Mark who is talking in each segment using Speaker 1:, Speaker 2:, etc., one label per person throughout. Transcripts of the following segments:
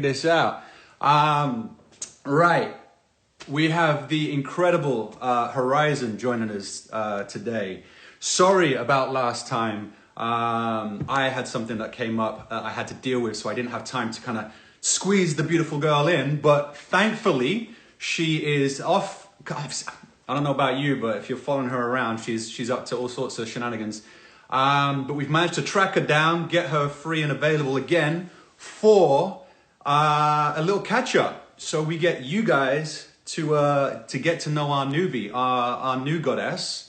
Speaker 1: This out. Right. We have the incredible Herizen joining us today. Sorry about last time. I had something that came up I had to deal with, so I didn't have time to kind of squeeze the beautiful girl in. But thankfully, she is off. God, I don't know about you, but if you're following her around, she's up to all sorts of shenanigans. But we've managed to track her down, get her free and available again for a little catch up. So we get you guys to get to know our newbie, our new goddess.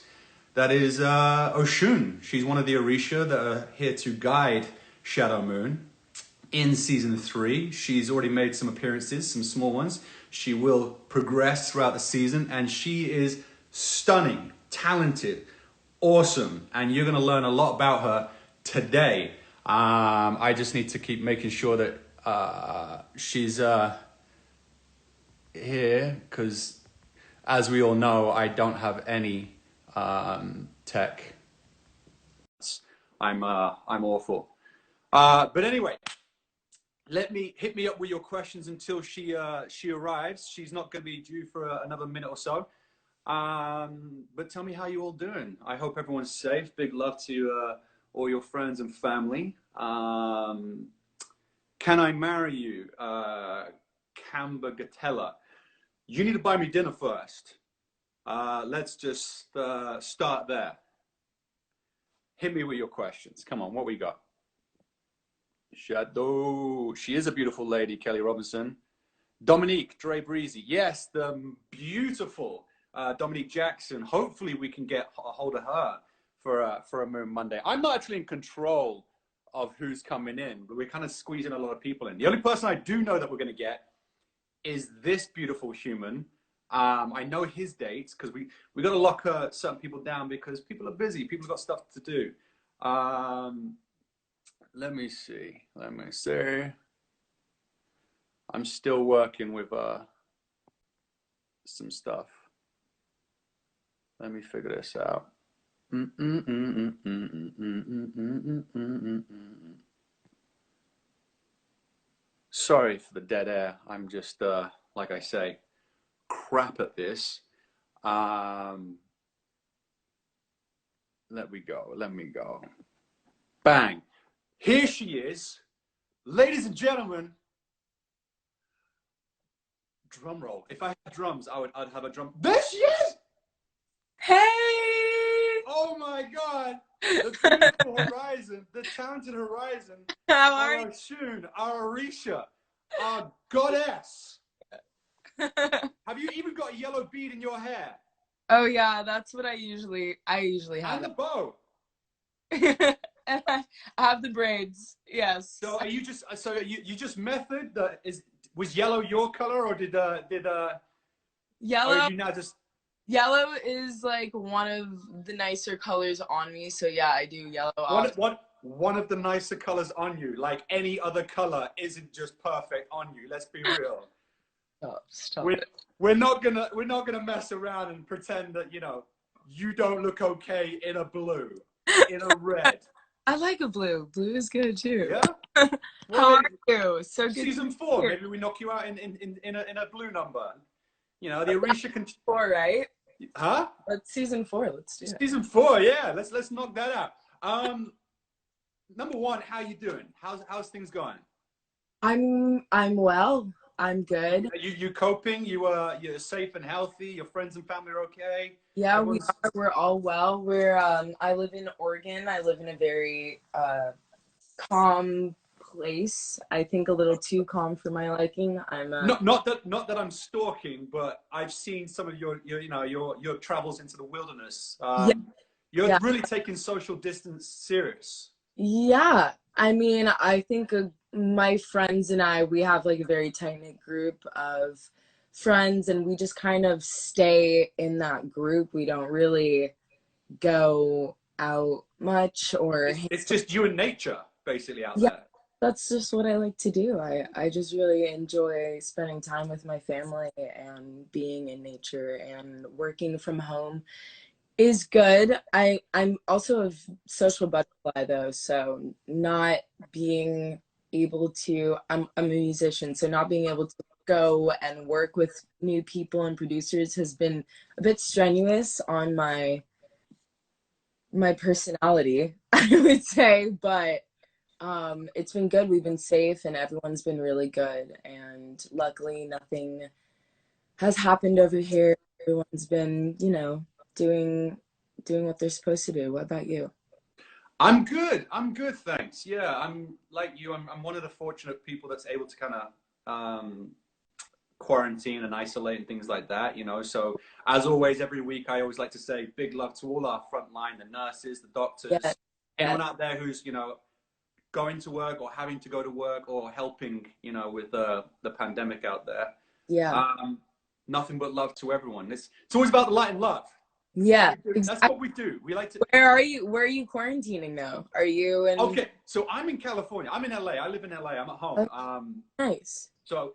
Speaker 1: That is Oshun. She's one of the Orisha that are here to guide Shadow Moon in season 3. She's already made some appearances, some small ones. She will progress throughout the season, and she is stunning, talented, awesome, and you're going to learn a lot about her today. I just need to keep making sure that she's here, because as we all know, I don't have any tech. I'm awful. But anyway, hit me up with your questions until she arrives. She's not going to be due for another minute or so. But tell me how you all doing. I hope everyone's safe. Big love to all your friends and family. Can I marry you? Kamba Gatella. You need to buy me dinner first. Let's just start there. Hit me with your questions. Come on, what we got? Shadow. She is a beautiful lady, Kelly Robinson. Dominique Dre Breezy. Yes, the beautiful Dominique Jackson. Hopefully we can get a hold of her for a Moon Monday. I'm not actually in control of who's coming in, but we're kind of squeezing a lot of people in. The only person I do know that we're going to get is this beautiful human. I know his dates because we got to lock certain people down because people are busy. People have got stuff to do. Let me see. I'm still working with some stuff. Let me figure this out. Sorry for the dead air. I'm just, like I say, crap at this. Let me go. Bang. Here she is. Ladies and gentlemen. Drum roll. If I had drums, I'd have a drum. There she is!
Speaker 2: Hey!
Speaker 1: Oh my God! The beautiful Herizen, the talented Herizen.
Speaker 2: How are you?
Speaker 1: Oshun, our Orisha, our goddess. Have you even got a yellow bead in your hair?
Speaker 2: Oh yeah, that's what I usually have.
Speaker 1: And the bow.
Speaker 2: And I have the braids. Yes.
Speaker 1: So are you just method was yellow your color, or did
Speaker 2: yellow?
Speaker 1: or are you now just
Speaker 2: Yellow is like one of the nicer colors on me, so yeah, I do yellow.
Speaker 1: One of the nicer colors on you? Like any other color isn't just perfect on you. Let's be real.
Speaker 2: Stop
Speaker 1: we're,
Speaker 2: it.
Speaker 1: we're not gonna mess around and pretend that you don't look okay in a blue, in a red.
Speaker 2: I like a blue. Blue is good too.
Speaker 1: Yeah.
Speaker 2: How are you? So good.
Speaker 1: Season 4. Maybe we knock you out in a blue number. The Orisha can.
Speaker 2: 4, right?
Speaker 1: Huh?
Speaker 2: That's season 4. Let's do it.
Speaker 1: Season 4. Yeah. Let's knock that out. Number 1, how you doing? How's things going?
Speaker 2: I'm well. I'm good.
Speaker 1: You coping? You're safe and healthy. Your friends and family are okay.
Speaker 2: Yeah, we are. We're all well. I live in Oregon. I live in a very calm place. I think a little too calm for my liking.
Speaker 1: Not that I'm stalking, but I've seen some of your travels into the wilderness. You're really taking social distance serious.
Speaker 2: Yeah, I mean, I think my friends and we have like a very tight-knit group of friends, and we just kind of stay in that group. We don't really go out much, or
Speaker 1: it's just you and nature basically out there.
Speaker 2: That's just what I like to do. I just really enjoy spending time with my family and being in nature, and working from home is good. I'm also a social butterfly though, so not being able to, I'm a musician, so not being able to go and work with new people and producers has been a bit strenuous on my personality, I would say, but it's been good. We've been safe and everyone's been really good, and luckily nothing has happened over here. Everyone's been, doing what they're supposed to do. What about you?
Speaker 1: I'm good. I'm good, thanks. Yeah, I'm like you. I'm one of the fortunate people that's able to kind of quarantine and isolate and things like that, you know. So as always, every week I always like to say big love to all our front line, the nurses, the
Speaker 2: Yeah,
Speaker 1: doctors,
Speaker 2: yeah,
Speaker 1: anyone out there who's, going to work or having to go to work or helping, with the pandemic out there.
Speaker 2: yeah,
Speaker 1: Um, Nothing but love to everyone. It's always about the light and love. That's what
Speaker 2: yeah.
Speaker 1: we do. That's
Speaker 2: Exactly.
Speaker 1: what we do. We like to.
Speaker 2: Where are you? Where are you quarantining now? Are you in?
Speaker 1: Okay, so I'm in California. I'm in LA. I live in LA. I'm at home.
Speaker 2: Oh, nice.
Speaker 1: So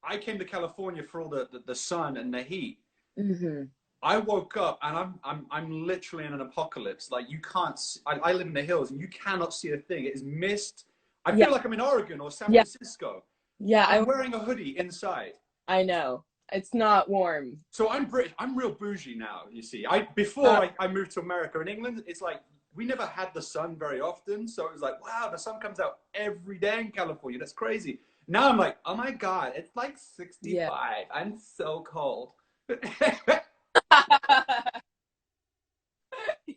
Speaker 1: I came to California for all the sun and the heat.
Speaker 2: Mm-hmm.
Speaker 1: I woke up and I'm literally in an apocalypse. Like you can't. I live in the hills and you cannot see a thing. It is mist. I
Speaker 2: Yeah,
Speaker 1: feel like I'm in Oregon or San
Speaker 2: yeah,
Speaker 1: Francisco.
Speaker 2: yeah.
Speaker 1: I'm wearing a hoodie inside.
Speaker 2: I know it's not warm.
Speaker 1: So I'm British. I'm real bougie now. You see,
Speaker 2: Uh,
Speaker 1: I moved to America. In England, it's like we never had the sun very often. So it was like, wow, the sun comes out every day in California. That's crazy. Now I'm like, oh my god, it's like
Speaker 2: yeah.
Speaker 1: 65. I'm so cold. I'm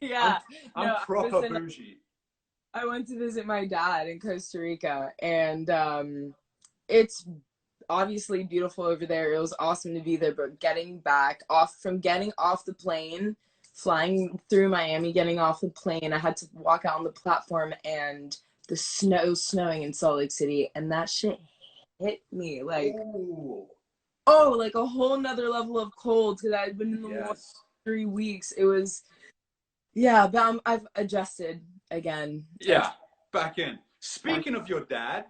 Speaker 2: Yeah.
Speaker 1: I'm
Speaker 2: No,
Speaker 1: proper bougie.
Speaker 2: I went to visit my dad in Costa Rica, and it's obviously beautiful over there. It was awesome to be there, but getting off the plane, flying through Miami, getting off the plane, I had to walk out on the platform and the snowing in Salt Lake City, and that shit hit me like,
Speaker 1: Ooh,
Speaker 2: oh, like a whole nother level of cold because I'd been in the warm
Speaker 1: yes.
Speaker 2: 3 weeks. It was, yeah, but I've adjusted again.
Speaker 1: Yeah, back in. Speaking of your dad,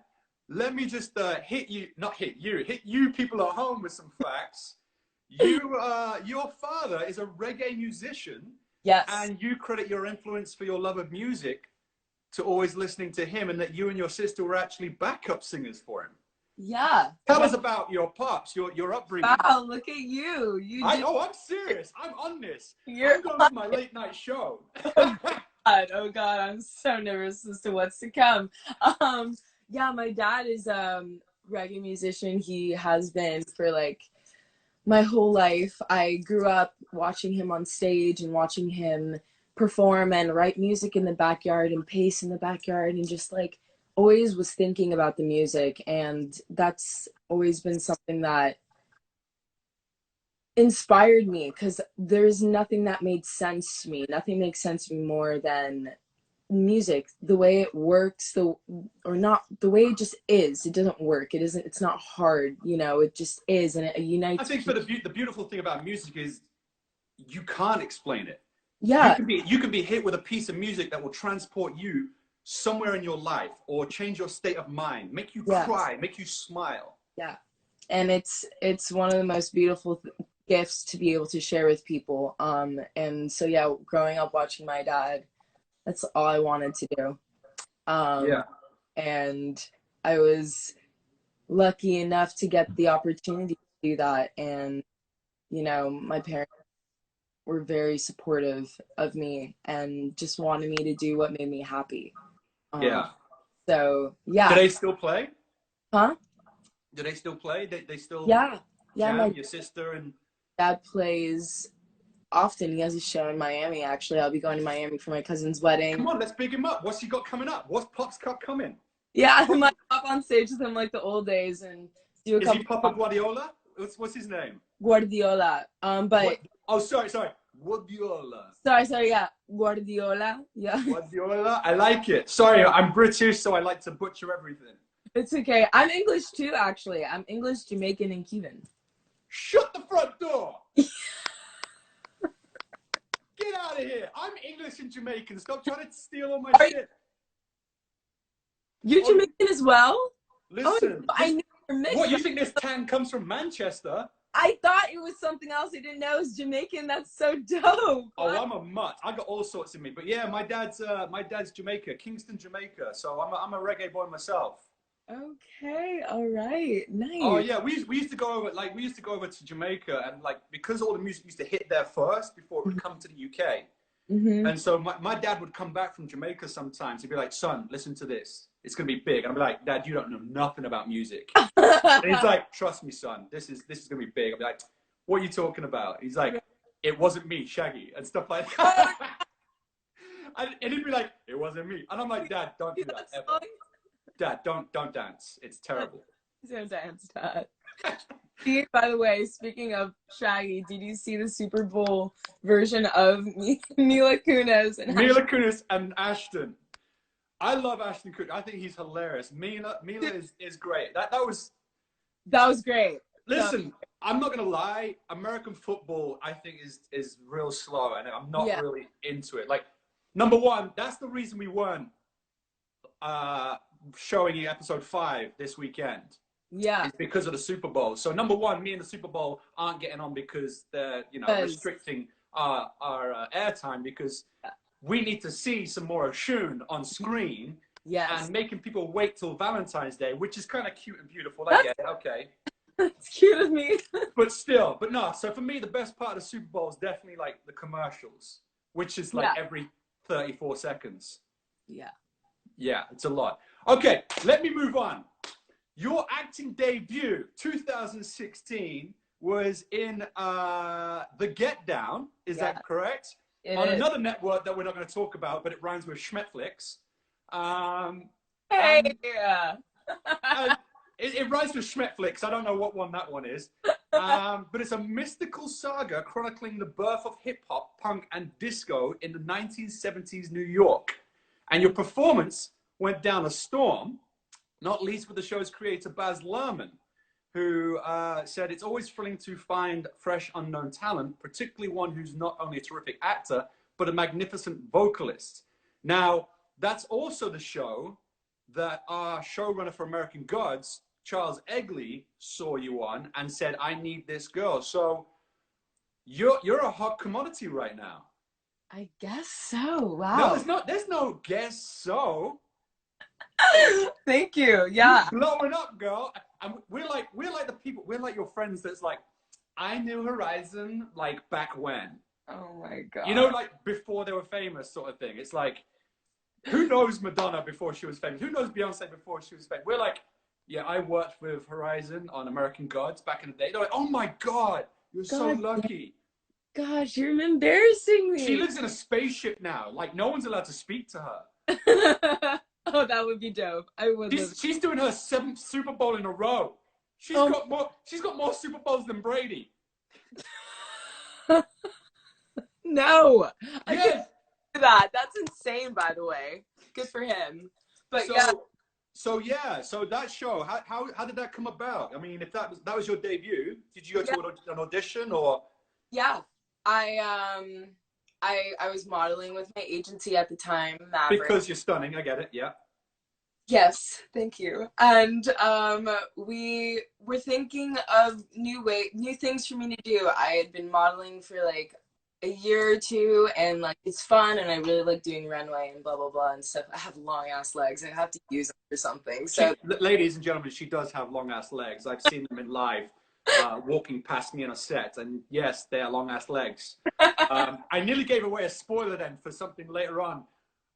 Speaker 1: let me just hit you people at home with some facts. Your father is a reggae musician,
Speaker 2: Yes.
Speaker 1: and you credit your influence for your love of music to always listening to him, and that you and your sister were actually backup singers for him.
Speaker 2: Yeah.
Speaker 1: Tell
Speaker 2: Yeah.
Speaker 1: us about your pops, your upbringing.
Speaker 2: Wow, look at you.
Speaker 1: I'm serious. I'm on this.
Speaker 2: You're
Speaker 1: I'm going for my late night show.
Speaker 2: oh God. Oh God, I'm so nervous as to what's to come. Yeah, my dad is reggae musician. He has been for like my whole life. I grew up watching him on stage and watching him perform and write music in the backyard and pace in the backyard, and just like always was thinking about the music, and that's always been something that inspired me because there's nothing that made sense to me. Nothing makes sense to me more than music, the way it works, or not the way it just is. It doesn't work. It isn't. It's not hard. It just is, and it
Speaker 1: I
Speaker 2: unites
Speaker 1: think for
Speaker 2: people.
Speaker 1: the beautiful thing about music is you can't explain it.
Speaker 2: Yeah,
Speaker 1: You can be hit with a piece of music that will transport you somewhere in your life or change your state of mind, make you
Speaker 2: yeah,
Speaker 1: cry, make you smile.
Speaker 2: yeah. And it's one of the most beautiful gifts to be able to share with people. And so yeah, growing up watching my dad, that's all I wanted to do. Um,
Speaker 1: Yeah.
Speaker 2: and I was lucky enough to get the opportunity to do that. And, my parents were very supportive of me and just wanted me to do what made me happy. Um,
Speaker 1: Yeah.
Speaker 2: so
Speaker 1: Do
Speaker 2: yeah.
Speaker 1: they still play?
Speaker 2: Huh?
Speaker 1: Do they still play? They still
Speaker 2: Yeah. Yeah.
Speaker 1: jam,
Speaker 2: My
Speaker 1: your sister and
Speaker 2: dad plays often. He has a show in Miami, actually. I'll be going to Miami for my cousin's wedding.
Speaker 1: come on, let's big him up. What's he got coming up? What's Pop's Cup coming?
Speaker 2: Yeah, I
Speaker 1: Pop,
Speaker 2: might hop on stage with him like the old days and do a
Speaker 1: is he
Speaker 2: couple
Speaker 1: Papa Guardiola? What's his name?
Speaker 2: Guardiola. But
Speaker 1: What? Oh, sorry. Guardiola.
Speaker 2: sorry, yeah. Guardiola. Yeah.
Speaker 1: Guardiola. I like it. Sorry, I'm British, so I like to butcher everything.
Speaker 2: It's okay. I'm English too, actually. I'm English, Jamaican, and Cuban.
Speaker 1: Shut the front door. Get out of here. I'm English and Jamaican. Stop trying to steal all my
Speaker 2: Are
Speaker 1: shit.
Speaker 2: you
Speaker 1: Oh,
Speaker 2: Jamaican as well?
Speaker 1: listen.
Speaker 2: Oh, I knew you're mixed.
Speaker 1: What, you think this tan comes from Manchester?
Speaker 2: I thought it was something else. I didn't know it was Jamaican. That's so dope.
Speaker 1: Oh, I'm a mutt. I got all sorts in me. But yeah, my dad's Jamaica, Kingston, Jamaica. So I'm a reggae boy myself.
Speaker 2: Okay, all right,
Speaker 1: Oh
Speaker 2: nice.
Speaker 1: yeah, we used to go over to Jamaica, and like because all the music used to hit there first before it would come to the UK.
Speaker 2: Mm-hmm.
Speaker 1: And so my dad would come back from Jamaica sometimes. He'd be like, "Son, listen to this. It's gonna be big." And I'd be like, "Dad, you don't know nothing about music." And he's like, "Trust me, son. This is gonna be big." I'd be like, "What are you talking about?" He's like, "It wasn't me, Shaggy," and stuff like that. And he'd be like, "It wasn't me," and I'm like, "Dad, don't do that ever. Dad, don't dance. It's terrible."
Speaker 2: So dance, Dad. By the way, speaking of Shaggy, did you see the Super Bowl version of Mila Kunis and
Speaker 1: Mila Kunis and Ashton. I love Ashton Kutcher. I think he's hilarious. Mila is great.
Speaker 2: that was great.
Speaker 1: Listen, I'm not gonna lie. American football, I think, is real slow, and I'm not really into it. Like, number one, that's the reason we weren't showing you episode 5 this weekend.
Speaker 2: Yeah,
Speaker 1: It's because of the Super Bowl. So number one, me and the Super Bowl aren't getting on because they're restricting our airtime, because we need to see some more Oshun on screen.
Speaker 2: yes,
Speaker 1: And making people wait till Valentine's Day, which is kind of cute and beautiful. I get it, okay.
Speaker 2: that's cute of me.
Speaker 1: But no. So for me, the best part of the Super Bowl is definitely like the commercials, which is like every 34 seconds. Yeah, it's a lot. Okay, let me move on. Your acting debut, 2016, was in The Get Down. Is that correct? On another network that we're not going to talk about, but it rhymes with Schmetflix.
Speaker 2: Hey,
Speaker 1: it rhymes with Schmetflix. I don't know what one that one is. But it's a mystical saga chronicling the birth of hip-hop, punk, and disco in the 1970s New York. And your performance went down a storm, not least with the show's creator, Baz Luhrmann, who said it's always thrilling to find fresh, unknown talent, particularly one who's not only a terrific actor, but a magnificent vocalist. Now, that's also the show that our showrunner for American Gods, Charles Egley, saw you on and said, "I need this girl." So you're a hot commodity right now.
Speaker 2: I guess so. Wow.
Speaker 1: No, there's no guess so.
Speaker 2: Thank you. Yeah.
Speaker 1: You're blowing up, girl. And we're like the people. We're like your friends. That's like, I knew Herizen like back when.
Speaker 2: Oh my god.
Speaker 1: You know, like before they were famous, sort of thing. It's like, who knows Madonna before she was famous? Who knows Beyonce before she was famous? We're like, yeah, I worked with Herizen on American Gods back in the day. They're like, oh my god, you're so lucky.
Speaker 2: Gosh, you're embarrassing me.
Speaker 1: She lives in a spaceship now. Like, no one's allowed to speak to her.
Speaker 2: Oh, that would be dope. I would.
Speaker 1: She's doing her 7th Super Bowl in a row. She's got more Super Bowls than Brady.
Speaker 2: No, I
Speaker 1: Yeah.
Speaker 2: can't do that. That's insane, by the way. Good for him. But
Speaker 1: so that show, how did that come about? I mean, if that was your debut, did you go to an audition or?
Speaker 2: Yeah, I was modeling with my agency at the time, Maverick.
Speaker 1: Because you're stunning, I get it. Yeah.
Speaker 2: Yes, thank you. And we were thinking of new things for me to do. I had been modeling for like a year or two, and like it's fun, and I really like doing runway and blah blah blah and stuff. I have long ass legs. I have to use them for something. So,
Speaker 1: ladies and gentlemen, she does have long ass legs. I've seen them in live, walking past me on a set, and yes, they are long ass legs. I nearly gave away a spoiler then for something later on.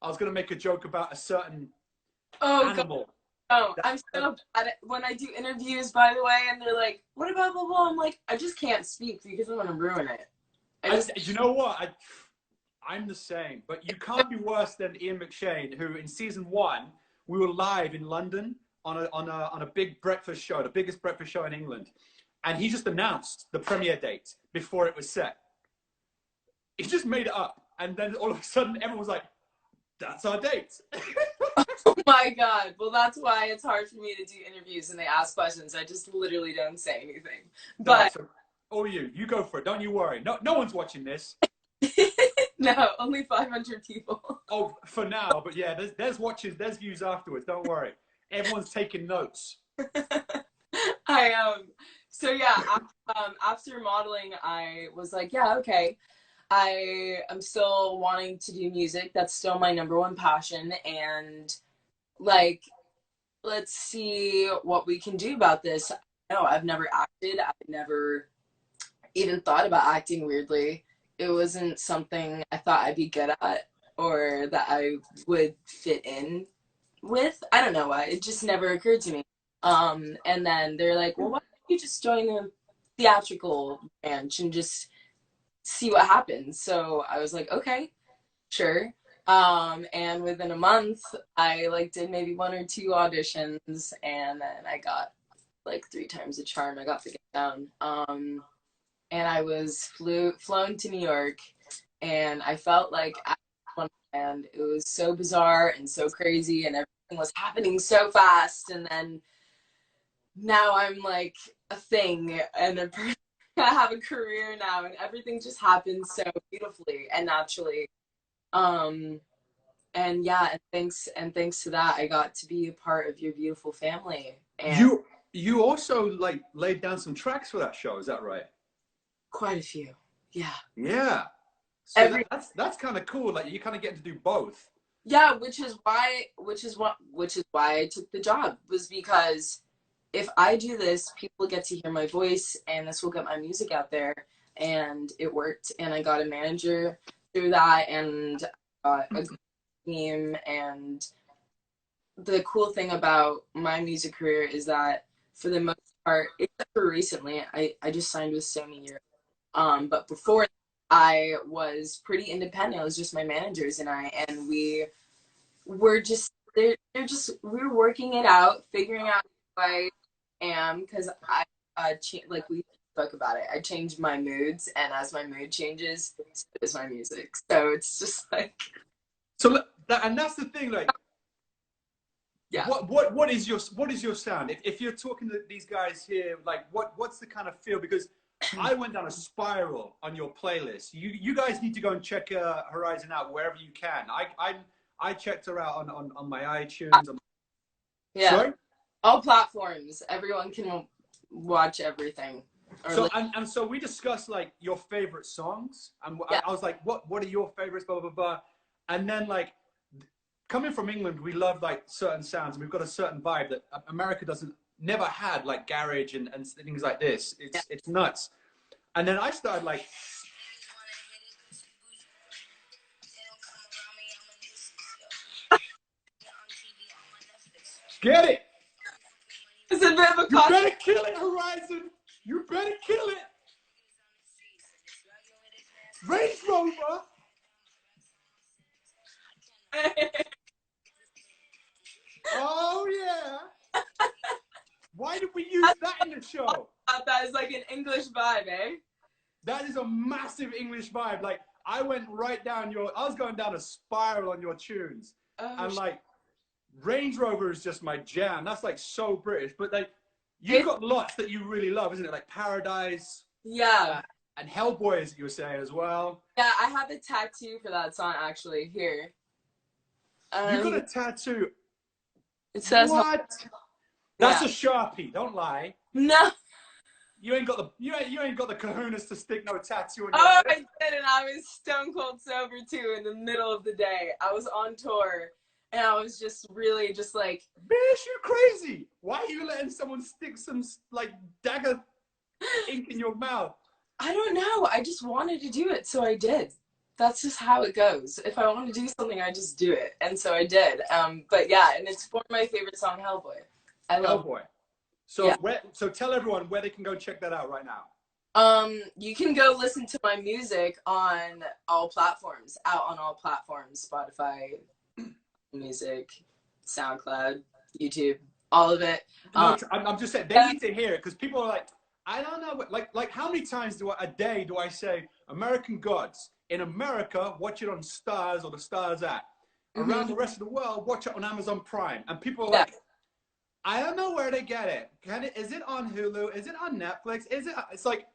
Speaker 1: I was going to make a joke about a certain animal.
Speaker 2: God. Oh, I'm so bad at when I do interviews, by the way, and they're like, "What about blah blah?" I'm like, I just can't speak because I want to ruin it.
Speaker 1: You know what? I'm the same, but you can't be worse than Ian McShane, who in season 1 we were live in London on a big breakfast show, the biggest breakfast show in England, and he just announced the premiere date before it was set. He just made it up, and then all of a sudden everyone was like, "That's our date."
Speaker 2: Oh my god! Well, that's why it's hard for me to do interviews and they ask questions. I just literally don't say anything. But
Speaker 1: you go for it. Don't you worry. No one's watching this.
Speaker 2: No, only 500 people.
Speaker 1: Oh, for now, but yeah, there's watches, there's views afterwards. Don't worry. Everyone's taking notes.
Speaker 2: So yeah, after modeling, I was like, yeah, okay. I am still wanting to do music. That's still my number one passion. And like, let's see what we can do about this. No, I've never acted. I've never even thought about acting, weirdly. It wasn't something I thought I'd be good at or that I would fit in with. I don't know why. It just never occurred to me. And then they're like, well, why don't you just join a theatrical branch and just see what happens? So I was like, okay, sure. And within a month, I like did maybe one or two auditions, and then I got like three times the charm. I got to get down. And I was flown to New York, and I felt like I was Wonderland. It was so bizarre and so crazy, and everything was happening so fast. And then now I'm like a thing, and I have a career now, and everything just happens so beautifully and naturally. Um, and yeah, and thanks to that, I got to be a part of your beautiful family. And
Speaker 1: You also like laid down some tracks for that show, is that right?
Speaker 2: quite a few. Yeah.
Speaker 1: Yeah. So
Speaker 2: Every
Speaker 1: that's kind of cool. Like you kind of get to do both.
Speaker 2: Yeah, which is why I took the job, was because if I do this, people get to hear my voice and this will get my music out there. And it worked, and I got a manager through that, and a team. And the cool thing about my music career is that for the most part, except for recently, I just signed with Sony Europe. But before I was pretty independent. It was just my managers and I, and we were just they're just we were working it out, figuring out who I am, because I like we spoke about it. I change my moods, and as my mood changes, so does my music. So it's just like,
Speaker 1: So and that's the thing. Like,
Speaker 2: yeah.
Speaker 1: what is your sound? If you're talking to these guys here, like what's the kind of feel? Because I went down a spiral on your playlist. You guys need to go and check Herizen out wherever you can. I checked her out on my iTunes.
Speaker 2: Yeah.
Speaker 1: Sorry?
Speaker 2: All platforms. Everyone can watch everything.
Speaker 1: So and so we discussed like your favorite songs, and
Speaker 2: Yeah.
Speaker 1: I was like, what are your favorites? Blah blah blah. And then like coming from England, we love like certain sounds. We've got a certain vibe that America never had, like garage and things like this. It's nuts. And then I started like, get it.
Speaker 2: It's a bit of a
Speaker 1: You better kill it, Herizen. You better kill it. Range Rover. Oh yeah. Why did we use that in the show?
Speaker 2: That is like an English vibe, eh?
Speaker 1: That is a massive English vibe. Like I went right down I was going down a spiral on your tunes. And like Range Rover is just my jam. That's like so British. But like you've got lots that you really love, isn't it? Like Paradise.
Speaker 2: Yeah.
Speaker 1: And Hellboy, as you were saying as well.
Speaker 2: Yeah, I have a tattoo for that song actually here.
Speaker 1: You got a tattoo.
Speaker 2: It says
Speaker 1: what? That's a Sharpie. Don't lie.
Speaker 2: No.
Speaker 1: You ain't got the kahunas to stick no tattoo on your
Speaker 2: Oh,
Speaker 1: lip.
Speaker 2: I did, and I was stone cold sober too in the middle of the day. I was on tour, and I was just really just like,
Speaker 1: bitch, you crazy. Why are you letting someone stick some like dagger ink in your mouth?
Speaker 2: I don't know. I just wanted to do it, so I did. That's just how it goes. If I want to do something, I just do it, and so I did. But yeah, and it's for my favorite song, Hellboy. I love
Speaker 1: Hellboy. So so tell everyone where they can go check that out right now.
Speaker 2: You can go listen to my music on all platforms, Spotify, music, SoundCloud, YouTube, all of it.
Speaker 1: No, I'm just saying they need to hear it because people are like, I don't know, like how many times a day do I say American Gods in America? Watch it on Stars or the Stars app. Around the rest of the world, watch it on Amazon Prime, and people are like, I don't know where to get it. Is it on Hulu? Is it on Netflix? It's like,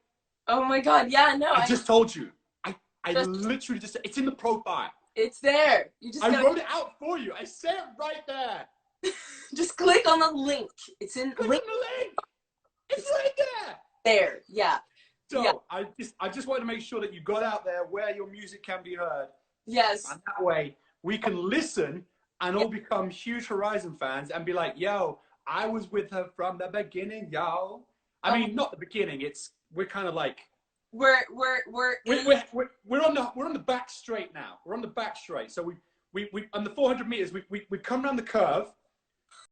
Speaker 2: oh my God, yeah, no.
Speaker 1: I just told you. I literally just, it's in the profile.
Speaker 2: It's there.
Speaker 1: I wrote it out for you. I said it right there.
Speaker 2: Just click on the link. It's in
Speaker 1: click on the link. It's right there.
Speaker 2: there. Yeah. Yeah.
Speaker 1: So I just wanted to make sure that you got out there where your music can be heard.
Speaker 2: Yes.
Speaker 1: And that way we can listen and
Speaker 2: Yeah.
Speaker 1: all become huge Herizen fans and be like, yo, I was with her from the beginning, yo. I mean, not the beginning. We're kind of like
Speaker 2: we're
Speaker 1: on the back straight now. We're on the back straight. So we on the 400 meters we come around the curve